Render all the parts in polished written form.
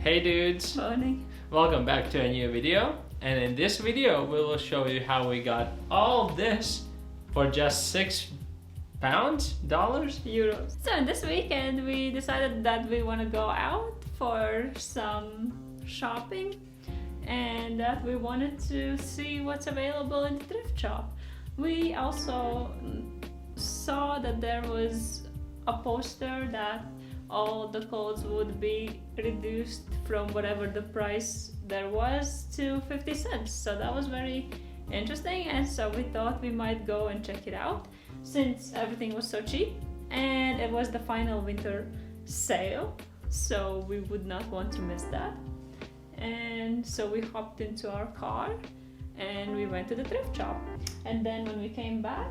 Hey dudes! Morning. Welcome back to a new video, and in this video we will show you how we got all this for just £6, Euros. So this weekend we decided that we want to go out for some shopping and that we wanted to see what's available in the thrift shop. We also saw that there was a poster that all the clothes would be reduced from whatever the price there was to 50 cents. So that was very interesting, and so we thought we might go and check it out since everything was so cheap and it was the final winter sale, so we would not want to miss that. And so we hopped into our car and we went to the thrift shop, and then when we came back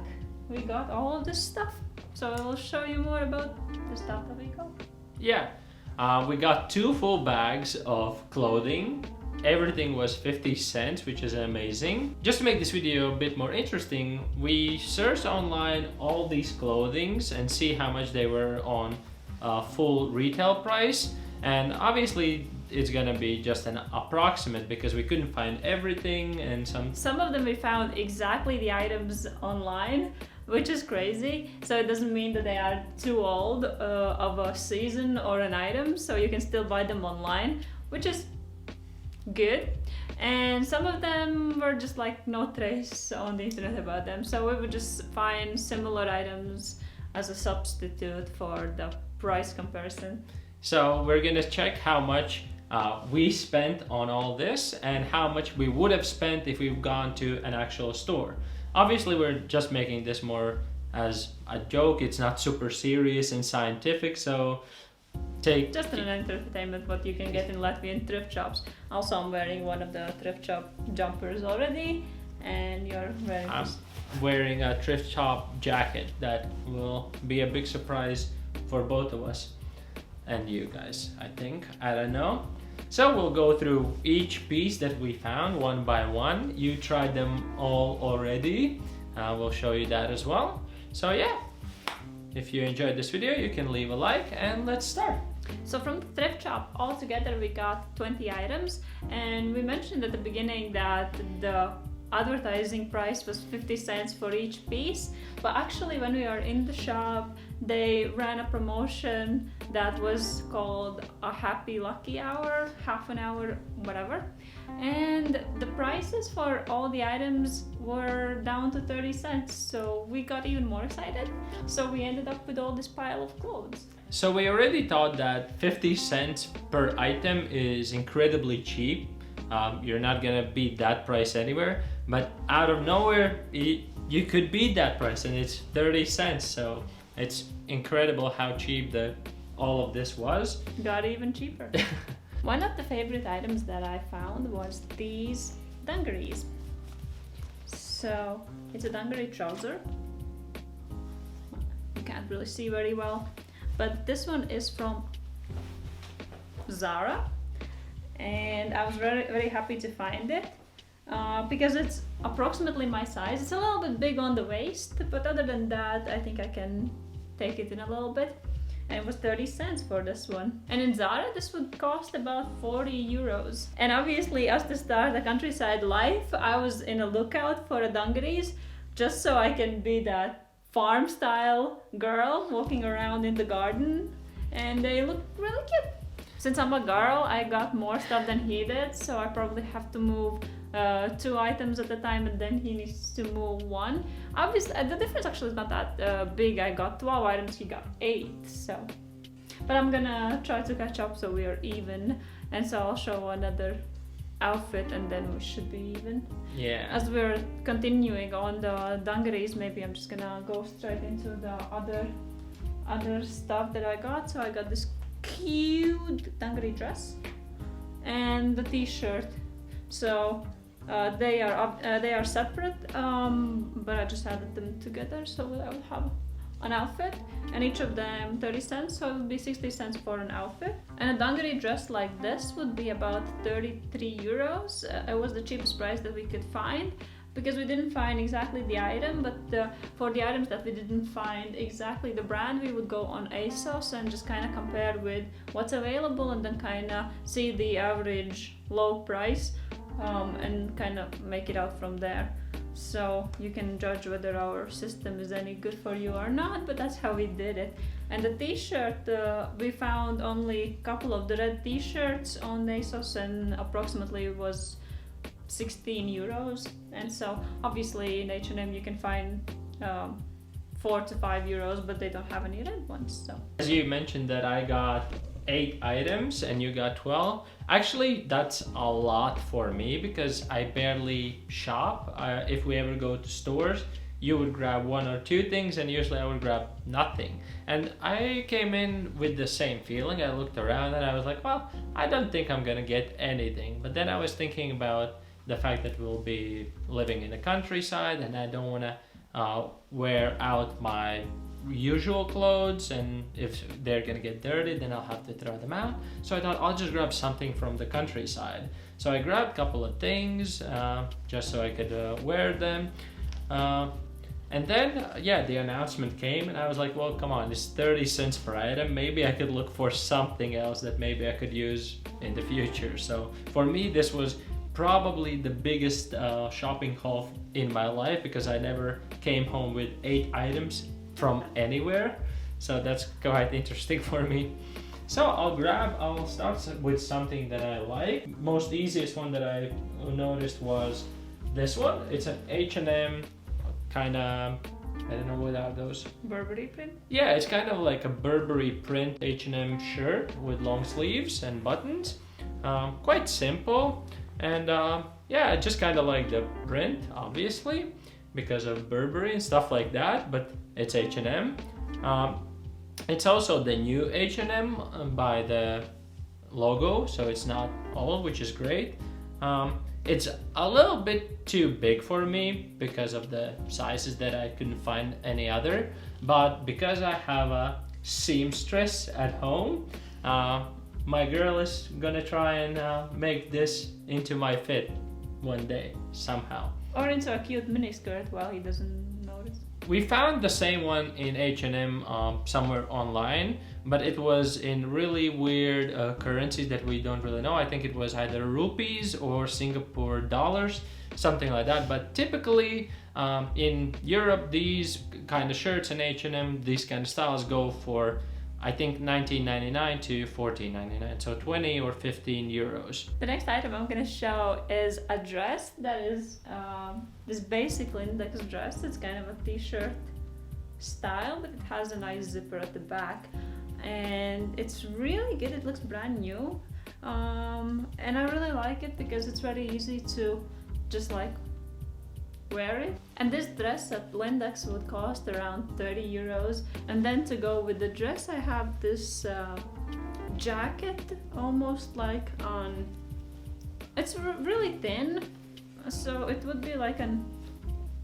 we got all of this stuff. So I will show you more about the stuff that we got. Yeah, we got 2 full bags of clothing. Everything was 50 cents, which is amazing. Just to make this video a bit more interesting, we searched online all these clothings and see how much they were on full retail price. And obviously it's gonna be just an approximate because we couldn't find everything, and some of them we found exactly the items online, which is crazy. So it doesn't mean that they are too old of a season or an item, so you can still buy them online, which is good. And some of them were just like no trace on the internet about them, so we would just find similar items as a substitute for the price comparison. So we're gonna check how much we spent on all this and how much we would have spent if we've gone to an actual store. Obviously we're just making this more as a joke, it's not super serious and scientific, so just an entertainment what you can get in Latvian thrift shops. Also I'm wearing one of the thrift shop jumpers already, and you're wearing I'm wearing a thrift shop jacket that will be a big surprise for both of us and you guys, I think. I don't know. So we'll go through each piece that we found one by one. You tried them all already. We'll show you that as well. So yeah, if you enjoyed this video, you can leave a like and let's start. So from the thrift shop, altogether we got 20 items, and we mentioned at the beginning that the advertising price was 50 cents for each piece, but actually when we are in the shop they ran a promotion that was called a happy lucky hour, half an hour, whatever, and the prices for all the items were down to 30 cents, so we got even more excited. So we ended up with all this pile of clothes. So we already thought that 50 cents per item is incredibly cheap. You're not gonna beat that price anywhere, but out of nowhere you could beat that price, and it's 30 cents, so it's incredible how cheap all of this was. Got even cheaper. One of the favorite items that I found was these dungarees. So it's a dungaree trouser. You can't really see very well, but this one is from Zara, and I was very, very happy to find it because it's approximately my size. It's a little bit big on the waist, but other than that I think I can take it in a little bit. And it was 30 cents for this one. And in Zara this would cost about 40 euros. And obviously as to start a countryside life, I was in a lookout for a dungarees just so I can be that farm style girl walking around in the garden, and they look really cute. Since I'm a girl, I got more stuff than he did, so I probably have to move 2 items at a time, and then he needs to move 1. Obviously, the difference actually is not that big. I got 12 items, he got 8, so. But I'm gonna try to catch up so we are even, and so I'll show another outfit and then we should be even. Yeah. As we're continuing on the dungarees, maybe I'm just gonna go straight into the other stuff that I got. So I got this cute dungaree dress and the t-shirt. So they are separate, but I just added them together so I will have an outfit, and each of them 30 cents, so it would be 60 cents for an outfit. And a dungaree dress like this would be about 33 euros. It was the cheapest price that we could find, because we didn't find exactly the item, but for the items that we didn't find exactly the brand, we would go on ASOS and just kind of compare with what's available and then kind of see the average low price and kind of make it out from there. So you can judge whether our system is any good for you or not, but that's how we did it. And the t-shirt, we found only a couple of the red t-shirts on ASOS, and approximately it was 16 euros. And so obviously in H&M you can find 4 to 5 euros, but they don't have any red ones. So as you mentioned that I got 8 items and you got 12. Actually, that's a lot for me because I barely shop. If we ever go to stores, you would grab 1 or 2 things and usually I would grab nothing. And I came in with the same feeling. I looked around and I was like, well, I don't think I'm gonna get anything. But then I was thinking about the fact that we'll be living in the countryside and I don't wanna wear out my usual clothes, and if they're gonna get dirty then I'll have to throw them out. So I thought I'll just grab something from the countryside. So I grabbed a couple of things just so I could wear them. And then the announcement came and I was like, well, come on, it's 30 cents per item. Maybe I could look for something else that maybe I could use in the future. So for me, this was probably the biggest shopping haul in my life because I never came home with 8 items from anywhere. So that's quite interesting for me. So I'll start with something that I like. Most easiest one that I noticed was this one. It's an H&M kind of, I don't know what are those? Burberry print? Yeah, it's kind of like a Burberry print H&M shirt with long sleeves and buttons. Quite simple. And I just kind of like the print, obviously, because of Burberry and stuff like that, but it's H&M. It's also the new H&M by the logo, so it's not old, which is great. It's a little bit too big for me because of the sizes that I couldn't find any other, but because I have a seamstress at home, my girl is gonna try and make this into my fit one day somehow. Or into a cute miniskirt while he doesn't notice. We found the same one in H&M somewhere online, but it was in really weird currencies that we don't really know. I think it was either rupees or Singapore dollars, something like that. But typically in Europe, these kind of shirts in H&M, these kind of styles go for, I think, 19.99 to 14.99, so 20 or 15 euros. The next item I'm gonna show is a dress that is this basic index dress. It's kind of a t-shirt style, but it has a nice zipper at the back, and it's really good. It looks brand new, and I really like it because it's very easy to just like wear it. And this dress at Lindex would cost around 30 euros. And then to go with the dress, I have this jacket, almost like on, it's really thin, so it would be like an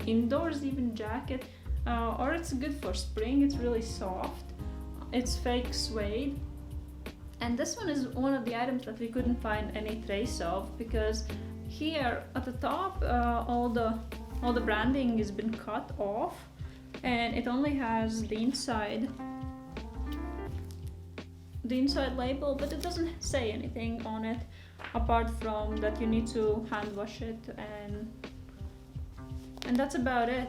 indoors even jacket, or it's good for spring. It's really soft. It's fake suede. And this one is one of the items that we couldn't find any trace of, because here at the top all the branding has been cut off, and it only has the inside label, but it doesn't say anything on it apart from that you need to hand wash it, and that's about it.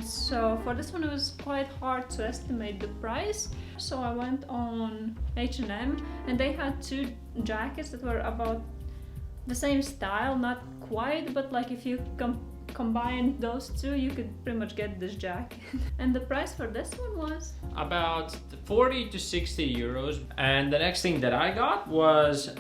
So for this one it was quite hard to estimate the price, so I went on H&M and they had 2 jackets that were about the same style, not quite, but like if you combine those 2, you could pretty much get this jacket. And the price for this one was about 40 to 60 euros. And the next thing that I got was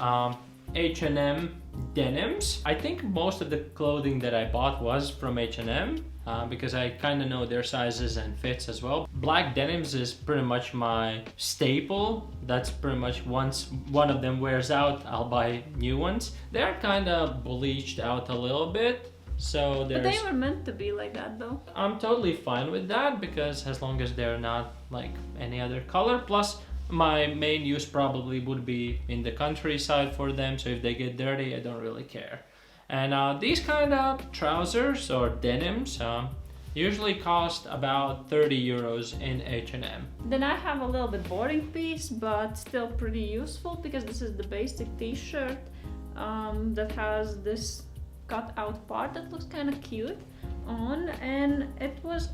H&M Denims. I think most of the clothing that I bought was from H&M because I kind of know their sizes and fits as well. Black denims is pretty much my staple. That's pretty much, once one of them wears out, I'll buy new ones. They're kind of bleached out a little bit. So but they were meant to be like that though. I'm totally fine with that, because as long as they're not like any other color. Plus my main use probably would be in the countryside for them, so if they get dirty I don't really care. And these kind of trousers or denims usually cost about 30 euros in H&M. Then I have a little bit boring piece, but still pretty useful, because this is the basic t-shirt that has this cut out part that looks kind of cute on, and it was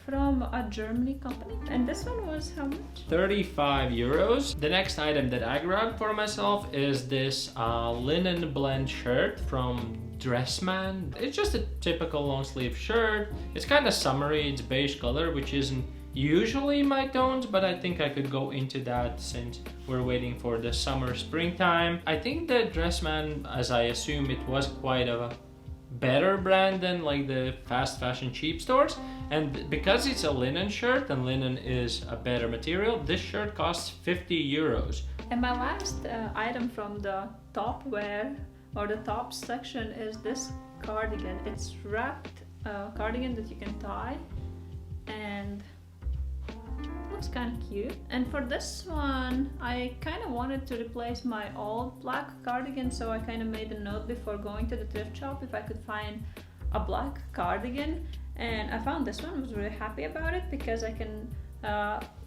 from a Germany company, and this one was how much? 35 euros. The next item that I grabbed for myself is this linen blend shirt from Dressman. It's just a typical long sleeve shirt. It's kind of summery, it's beige color, which isn't usually my tones, but I think I could go into that since we're waiting for the summer springtime. I think the Dressman, as I assume, it was quite a better brand than like the fast fashion cheap stores, and because it's a linen shirt and linen is a better material, this shirt costs 50 euros. And my last item from the top wear or the tops section is this cardigan. It's wrapped cardigan that you can tie, and looks kind of cute. And for this one, I kind of wanted to replace my old black cardigan, so I kind of made a note before going to the thrift shop if I could find a black cardigan, and I found this one. I was really happy about it because I can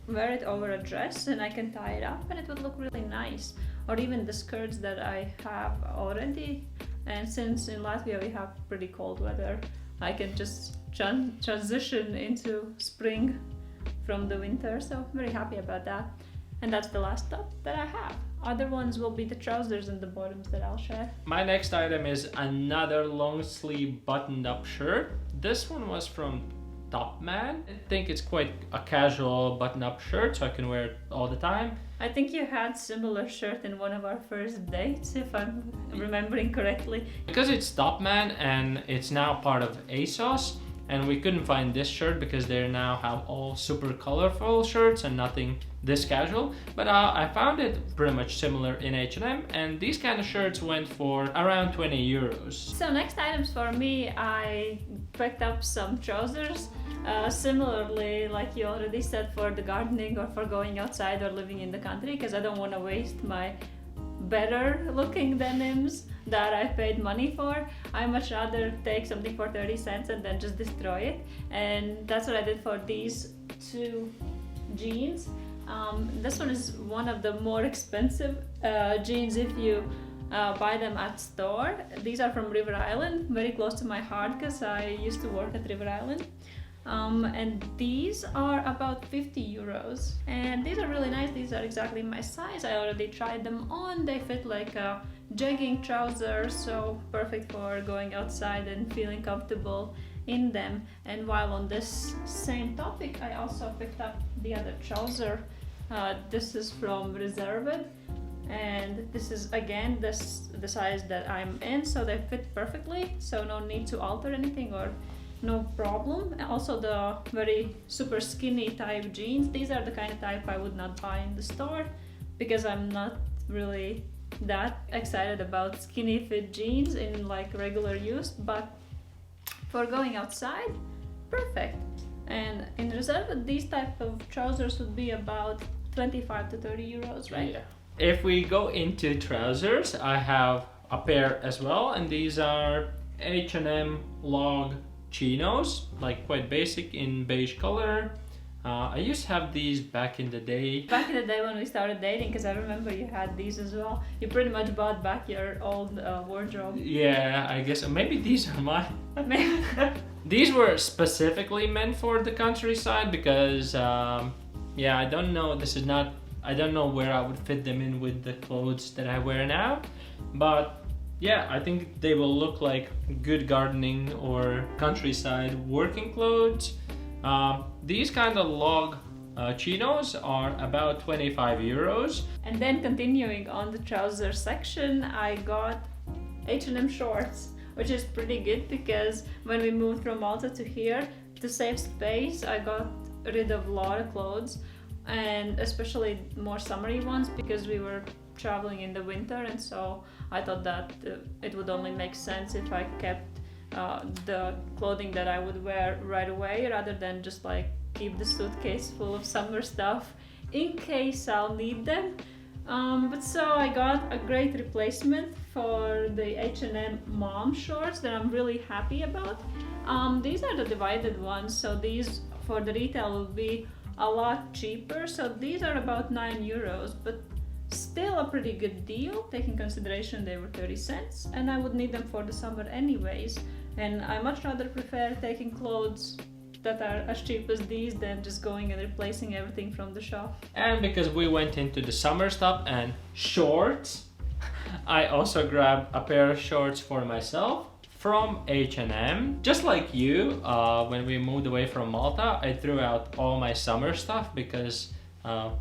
wear it over a dress and I can tie it up and it would look really nice. Or even the skirts that I have already, and since in Latvia we have pretty cold weather, I can just transition into spring from the winter, so I'm very happy about that. And that's the last top that I have. Other ones will be the trousers and the bottoms that I'll share. My next item is another long sleeve buttoned up shirt. This one was from Topman. I think it's quite a casual button up shirt, so I can wear it all the time. I think you had similar shirt in one of our first dates, if I'm remembering correctly. Because it's Topman and it's now part of ASOS, and we couldn't find this shirt because they now have all super colorful shirts and nothing this casual, but I found it pretty much similar in H&M, and these kind of shirts went for around 20 euros. So next items for me, I picked up some trousers, similarly like you already said, for the gardening or for going outside or living in the country, because I don't want to waste my better looking denims that I paid money for. I much rather take something for 30 cents and then just destroy it, and that's what I did for these two jeans. This one is one of the more expensive jeans if you buy them at store. These are from River Island, very close to my heart because I used to work at River Island. And these are about 50 euros, and these are really nice. These are exactly my size. I already tried them on. They fit like a jogging trouser, so perfect for going outside and feeling comfortable in them. And while on this same topic, I also picked up the other trouser. This is from Reserved, and this is again the size that I'm in, so they fit perfectly, so no need to alter anything or no problem. Also the very super skinny type jeans, these are the kind of type I would not buy in the store because I'm not really that excited about skinny fit jeans in like regular use, but for going outside, perfect. And in Reserve, these type of trousers would be about 25 to 30 euros, right? Yeah. If we go into trousers, I have a pair as well, and these are H&M log chinos, like quite basic in beige color. I used to have these back in the day. Back in the day when we started dating, because I remember you had these as well. You pretty much bought back your old wardrobe. Yeah, I guess maybe these are mine. These were specifically meant for the countryside because, yeah, I don't know. I don't know where I would fit them in with the clothes that I wear now, but yeah, I think they will look like good gardening or countryside working clothes. These kind of log chinos are about 25 euros. And then continuing on the trouser section, I got H&M shorts, which is pretty good because when we moved from Malta to here, to save space, I got rid of a lot of clothes, and especially more summery ones because we were traveling in the winter, and so I thought that it would only make sense if I kept the clothing that I would wear right away rather than just like keep the suitcase full of summer stuff in case I'll need them. But so I got a great replacement for the H&M mom shorts that I'm really happy about. These are the divided ones, so these for the retail will be a lot cheaper. So these are about €9, but still a pretty good deal, taking consideration they were 30 cents, and I would need them for the summer anyways. And I much rather prefer taking clothes that are as cheap as these than just going and replacing everything from the shop. And because we went into the summer stuff and shorts, I also grabbed a pair of shorts for myself from H&M. Just like you, when we moved away from Malta, I threw out all my summer stuff because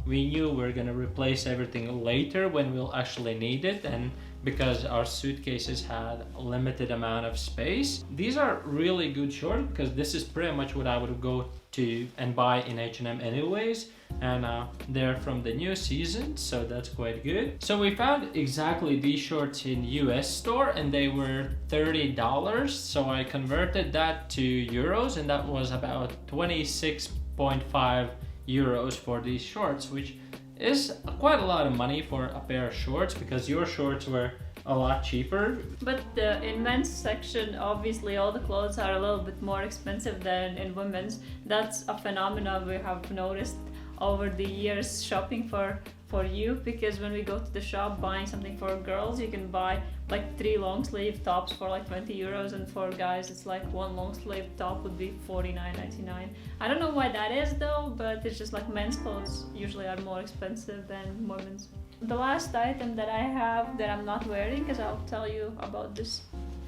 we knew we were gonna replace everything later when we'll actually need it, and because our suitcases had a limited amount of space. These are really good shorts because this is pretty much what I would go to and buy in H&M anyways, and they're from the new season, so that's quite good. So we found exactly these shorts in US store and they were $30, so I converted that to euros and that was about 26.5 euros for these shorts, which is quite a lot of money for a pair of shorts because your shorts were a lot cheaper. But in men's section, obviously all the clothes are a little bit more expensive than in women's. That's a phenomenon we have noticed over the years shopping for you, because when we go to the shop buying something for girls, you can buy like 3 long sleeve tops for like €20, and for guys it's like 1 long sleeve top would be $49.99. I don't know why that is though, but it's just like men's clothes usually are more expensive than women's. The last item that I have that I'm not wearing, because I'll tell you about this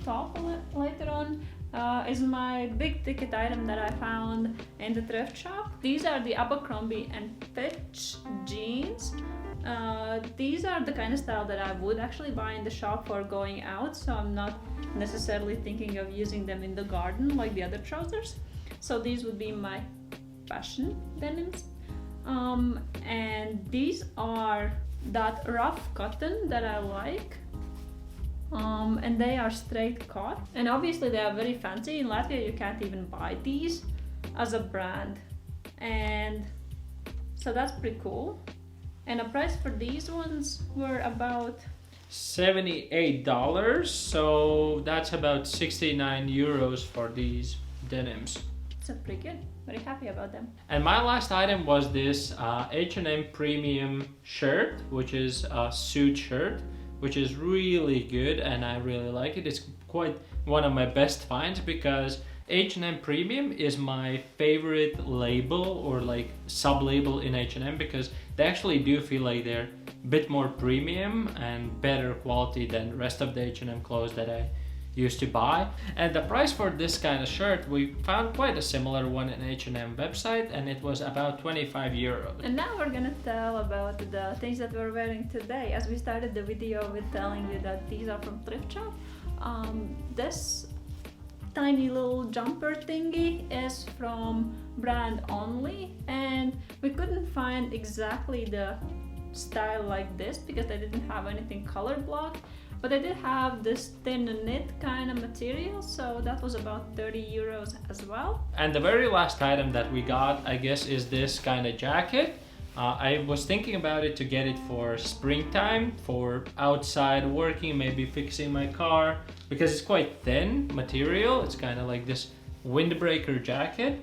top later on, is my big ticket item that I found in the thrift shop. These are the Abercrombie and Fitch jeans. These are the kind of style that I would actually buy in the shop for going out, so I'm not necessarily thinking of using them in the garden like the other trousers. So these would be my fashion denims. And these are that rough cotton that I like. And they are straight cut, and obviously they are very fancy. In Latvia you can't even buy these as a brand, and so that's pretty cool. And the price for these ones were about $78, so that's about 69 euros for these denims. So pretty good, very happy about them. And my last item was this H&M premium shirt, which is a suit shirt, which is really good and I really like it. It's quite one of my best finds because H&M Premium is my favorite label or like sub-label in H&M because they actually do feel like they're a bit more premium and better quality than the rest of the H&M clothes that I used to buy. And the price for this kind of shirt, we found quite a similar one in H&M website and it was about 25 euros. And now we're gonna tell about the things that we're wearing today. As we started the video with telling you that these are from Thrift Shop, this tiny little jumper thingy is from brand Only, and we couldn't find exactly the style like this because they didn't have anything color blocked. But they did have this thin knit kind of material, so that was about 30 euros as well. And the very last item that we got, I guess, is this kind of jacket. I was thinking about it to get it for springtime, for outside working, maybe fixing my car, because it's quite thin material. It's kind of like this windbreaker jacket.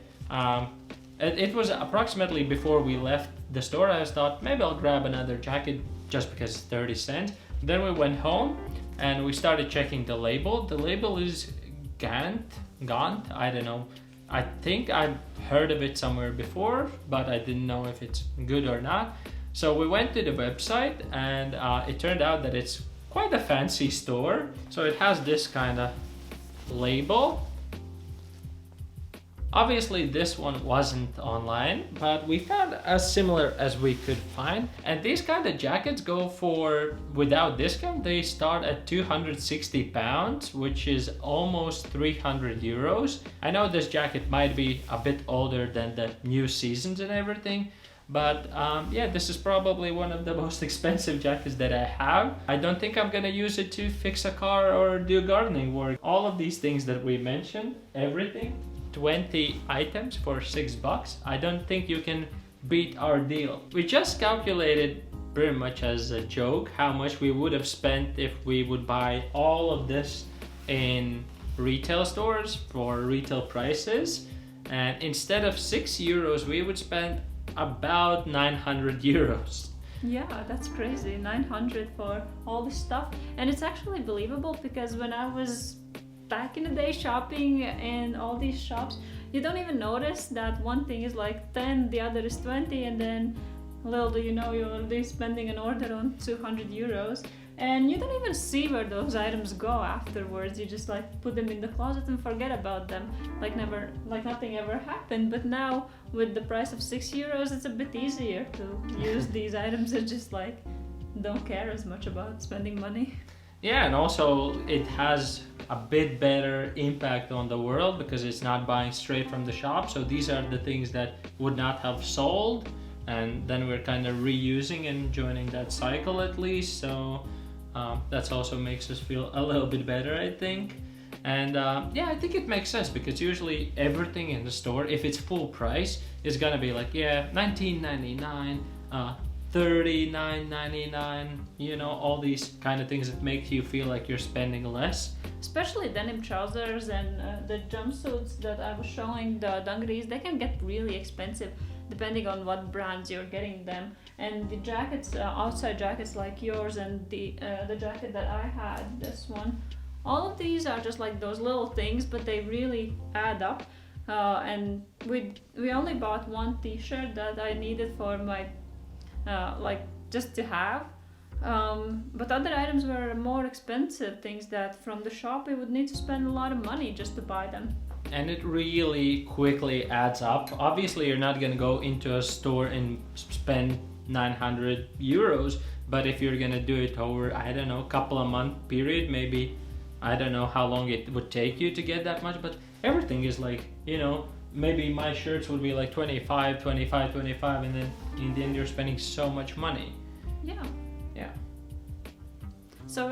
It was approximately before we left the store. I thought maybe I'll grab another jacket just because it's 30 cents. Then we went home and we started checking the label. The label is Gant, I don't know. I think I've heard of it somewhere before, but I didn't know if it's good or not. So we went to the website and it turned out that it's quite a fancy store. So it has this kind of label. Obviously this one wasn't online, but we found as similar as we could find. And these kind of jackets go for, without discount, they start at 260 pounds, which is almost 300 euros. I know this jacket might be a bit older than the new seasons and everything, but yeah, this is probably one of the most expensive jackets that I have. I don't think I'm gonna use it to fix a car or do gardening work. All of these things that we mentioned, everything, 20 items for $6. I don't think you can beat our deal. We just calculated pretty much as a joke how much we would have spent if we would buy all of this in retail stores for retail prices. And instead of €6, we would spend about €900. Yeah, that's crazy. 900 for all this stuff. And it's actually believable because when I was back in the day shopping in all these shops, you don't even notice that one thing is like 10, the other is 20, and then little do you know you're already spending an order on €200. And you don't even see where those items go afterwards. You just like put them in the closet and forget about them, like nothing ever happened. But now with the price of €6, it's a bit easier to use these items and just like don't care as much about spending money. Yeah, and also it has a bit better impact on the world because it's not buying straight from the shop. So these are the things that would not have sold, and then we're kind of reusing and joining that cycle at least. So that also makes us feel a little bit better, I think. And yeah, I think it makes sense because usually everything in the store, if it's full price, is gonna be like, yeah, $19.99, $39.99, you know, all these kind of things that make you feel like you're spending less. Especially denim trousers and the jumpsuits that I was showing, the dungarees, they can get really expensive depending on what brands you're getting them. And the jackets, outside jackets like yours and the jacket that I had, this one, all of these are just like those little things, but they really add up. And we only bought one t-shirt that I needed for my like just to have, but other items were more expensive, things that from the shop we would need to spend a lot of money just to buy them. And it really quickly adds up. Obviously you're not going to go into a store and spend €900, but if you're going to do it over, I don't know, a couple of month period, maybe, I don't know how long it would take you to get that much, but everything is like, you know, maybe my shirts would be like 25, and then in the end you're spending so much money. Yeah. Yeah. So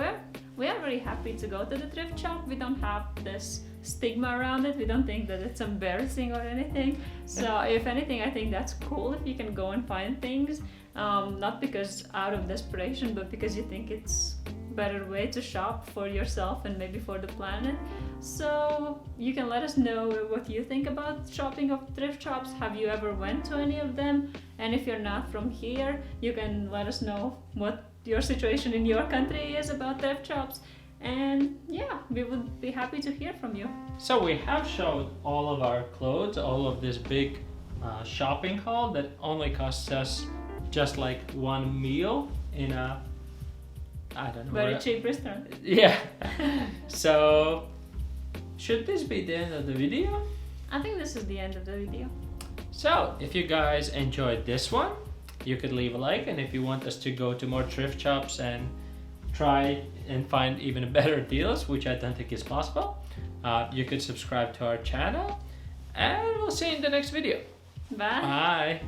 we are very happy to go to the thrift shop. We don't have this stigma around it. We don't think that it's embarrassing or anything. So if anything, I think that's cool if you can go and find things, not because out of desperation, but because you think it's better way to shop for yourself and maybe for the planet. So you can let us know what you think about shopping of thrift shops. Have you ever went to any of them? And if you're not from here, you can let us know what your situation in your country is about thrift shops. And yeah, we would be happy to hear from you. So we have showed all of our clothes, all of this big shopping haul that only costs us just like one meal in a, I don't know, very cheap restaurant. Yeah. So should this be the end of the video? I think this is the end of the video. So if you guys enjoyed this one, you could leave a like, and if you want us to go to more thrift shops and try and find even better deals, which I don't think is possible, you could subscribe to our channel, and we'll see you in the next video. Bye. Bye.